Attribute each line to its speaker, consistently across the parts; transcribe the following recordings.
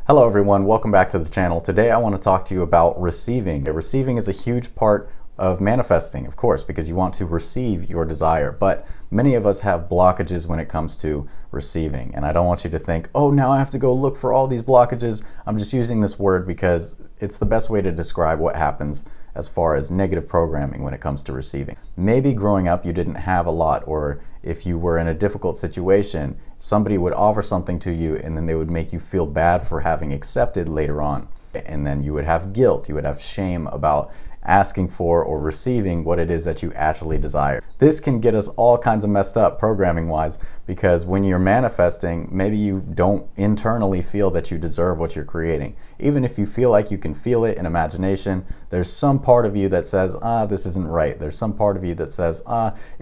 Speaker 1: Hello everyone, welcome back to the channel. Today I want to talk to you about receiving. Receiving is a huge part of manifesting, of course, because you want to receive your desire. But many of us have blockages when it comes to receiving. And I don't want you to think, oh, now I have to go look for all these blockages. I'm just using this word because it's the best way to describe what happens as far as negative programming when it comes to receiving. Maybe growing up you didn't have a lot, or if you were in a difficult situation, somebody would offer something to you and then they would make you feel bad for having accepted later on. And then you would have guilt, you would have shame about asking for or receiving what it is that you actually desire. This can get us all kinds of messed up programming wise, because when you're manifesting, maybe you don't internally feel that you deserve what you're creating. Even if you feel like you can feel it in imagination, there's some part of you that says, this isn't right. There's some part of you that says,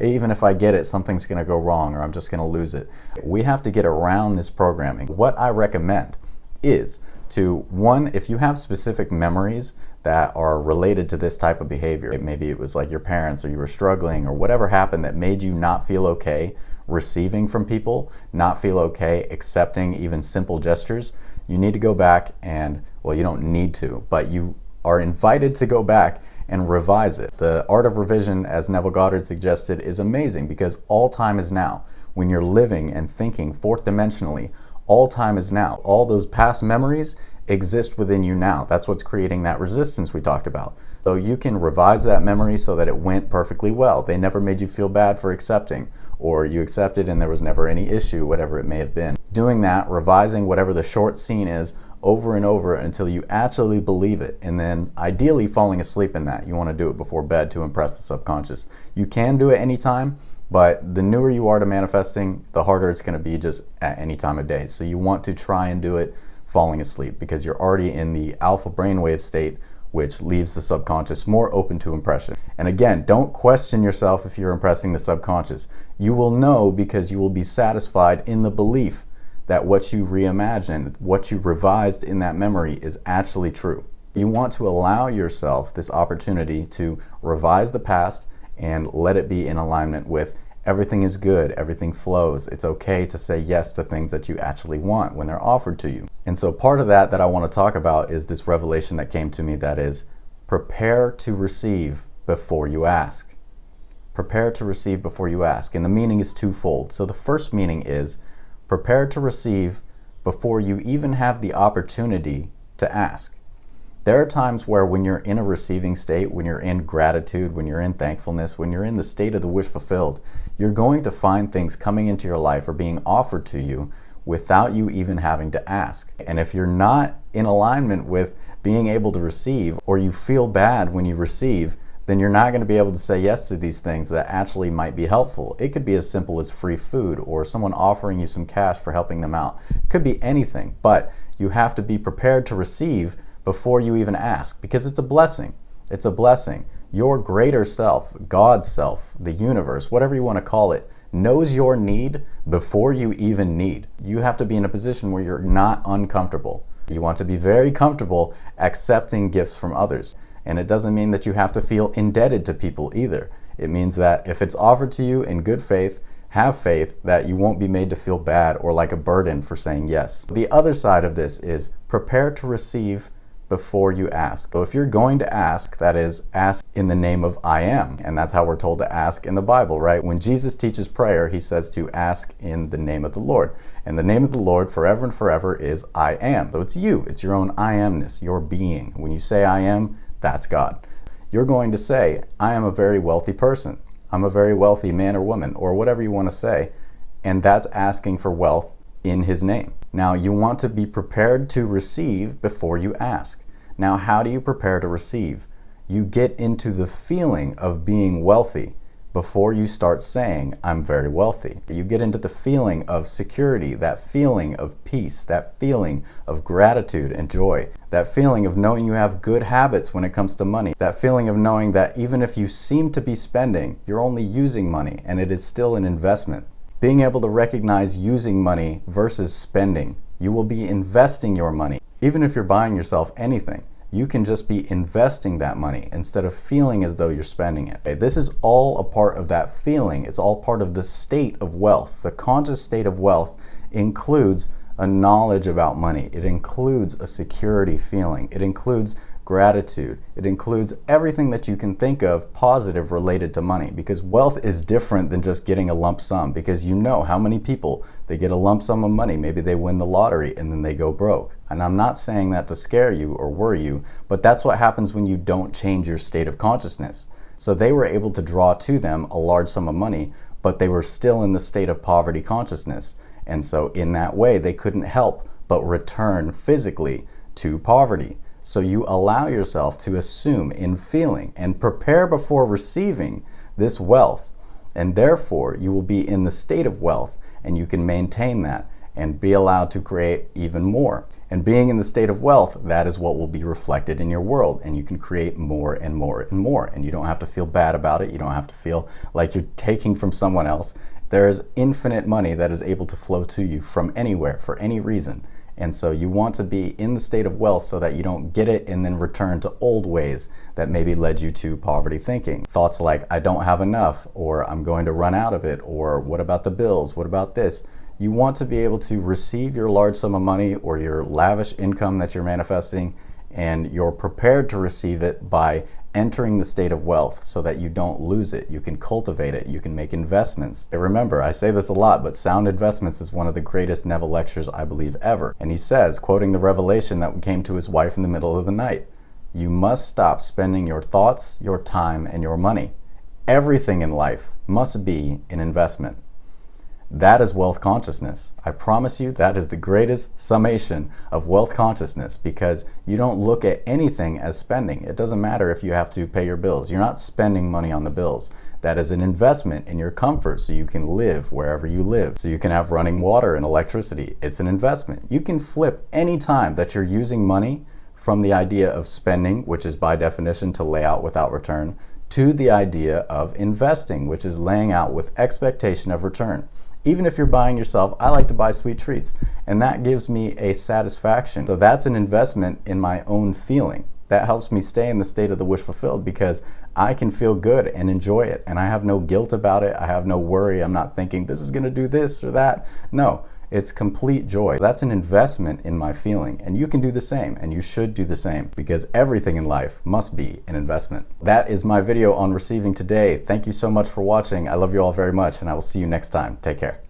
Speaker 1: even if I get it, something's gonna go wrong or I'm just gonna lose it. We have to get around this programming. What I recommend is to, one, if you have specific memories that are related to this type of behavior, maybe it was like your parents or you were struggling or whatever happened that made you not feel okay receiving from people, not feel okay accepting even simple gestures, you need to go back and, well, you don't need to, but you are invited to go back and revise it. The art of revision, as Neville Goddard suggested, is amazing because all time is now. When you're living and thinking fourth dimensionally, all time is now. All those past memories exist within you now. That's what's creating that resistance we talked about. So you can revise that memory so that it went perfectly well. They never made you feel bad for accepting, or you accepted and there was never any issue, whatever it may have been. Doing that, revising whatever the short scene is over and over until you actually believe it, and then ideally falling asleep in that. You want to do it before bed to impress the subconscious. You can do it anytime, but the newer you are to manifesting, the harder it's going to be just at any time of day. So you want to try and do it falling asleep because you're already in the alpha brainwave state, which leaves the subconscious more open to impression. And again, don't question yourself if you're impressing the subconscious. You will know because you will be satisfied in the belief that what you reimagined, what you revised in that memory is actually true. You want to allow yourself this opportunity to revise the past and let it be in alignment with everything is good, everything flows. It's okay to say yes to things that you actually want when they're offered to you. And so part of that I want to talk about is this revelation that came to me, that is, prepare to receive before you ask. Prepare to receive before you ask. And the meaning is twofold. So the first meaning is prepare to receive before you even have the opportunity to ask. There are times where when you're in a receiving state, when you're in gratitude, when you're in thankfulness, when you're in the state of the wish fulfilled, you're going to find things coming into your life or being offered to you without you even having to ask. And if you're not in alignment with being able to receive, or you feel bad when you receive, then you're not going to be able to say yes to these things that actually might be helpful. It could be as simple as free food or someone offering you some cash for helping them out. It could be anything, but you have to be prepared to receive before you even ask, because it's a blessing. It's a blessing. Your greater self, God's self, the universe, whatever you want to call it, knows your need before you even need. You have to be in a position where you're not uncomfortable. You want to be very comfortable accepting gifts from others. And it doesn't mean that you have to feel indebted to people either. It means that if it's offered to you in good faith, have faith that you won't be made to feel bad or like a burden for saying yes. The other side of this is prepare to receive before you ask. So if you're going to ask, that is, ask in the name of I am. And that's how we're told to ask in the Bible, right? When Jesus teaches prayer, he says to ask in the name of the Lord. And the name of the Lord forever and forever is I am. So it's you. It's your own I amness, your being. When you say I am, that's God. You're going to say, I am a very wealthy person. I'm a very wealthy man or woman, or whatever you want to say. And that's asking for wealth in his name. Now, you want to be prepared to receive before you ask. Now, how do you prepare to receive? You get into the feeling of being wealthy before you start saying, I'm very wealthy. You get into the feeling of security, that feeling of peace, that feeling of gratitude and joy, that feeling of knowing you have good habits when it comes to money, that feeling of knowing that even if you seem to be spending, you're only using money and it is still an investment. Being able to recognize using money versus spending. You will be investing your money. Even if you're buying yourself anything, you can just be investing that money instead of feeling as though you're spending it. Okay? This is all a part of that feeling. It's all part of the state of wealth. The conscious state of wealth includes a knowledge about money. It includes a security feeling. It includes gratitude. It includes everything that you can think of positive related to money, because wealth is different than just getting a lump sum, because you know how many people, they get a lump sum of money, maybe they win the lottery and then they go broke. And I'm not saying that to scare you or worry you, but that's what happens when you don't change your state of consciousness. So they were able to draw to them a large sum of money, but they were still in the state of poverty consciousness. And so in that way, they couldn't help but return physically to poverty. So you allow yourself to assume in feeling and prepare before receiving this wealth. And therefore, you will be in the state of wealth, and you can maintain that and be allowed to create even more. And being in the state of wealth, that is what will be reflected in your world, and you can create more and more and more. And you don't have to feel bad about it. You don't have to feel like you're taking from someone else. There is infinite money that is able to flow to you from anywhere for any reason. And so you want to be in the state of wealth so that you don't get it and then return to old ways that maybe led you to poverty thinking. Thoughts like, I don't have enough, or I'm going to run out of it, or what about the bills? What about this? You want to be able to receive your large sum of money or your lavish income that you're manifesting, and you're prepared to receive it by entering the state of wealth so that you don't lose it. You can cultivate it. You can make investments. And remember, I say this a lot, but sound investments is one of the greatest Neville lectures I believe ever. And he says, quoting the revelation that came to his wife in the middle of the night, you must stop spending your thoughts, your time, and your money. Everything in life must be an investment. That is wealth consciousness. I promise you that is the greatest summation of wealth consciousness, because you don't look at anything as spending. It doesn't matter if you have to pay your bills. You're not spending money on the bills. That is an investment in your comfort so you can live wherever you live, so you can have running water and electricity. It's an investment. You can flip any time that you're using money from the idea of spending, which is by definition to lay out without return, to the idea of investing, which is laying out with expectation of return. Even if you're buying yourself, I like to buy sweet treats, and that gives me a satisfaction. So that's an investment in my own feeling. That helps me stay in the state of the wish fulfilled, because I can feel good and enjoy it, and I have no guilt about it. I have no worry. I'm not thinking this is going to do this or that. No, it's complete joy. That's an investment in my feeling, and you can do the same, and you should do the same, because everything in life must be an investment. That is my video on receiving today. Thank you so much for watching. I love you all very much, and I will see you next time. Take care.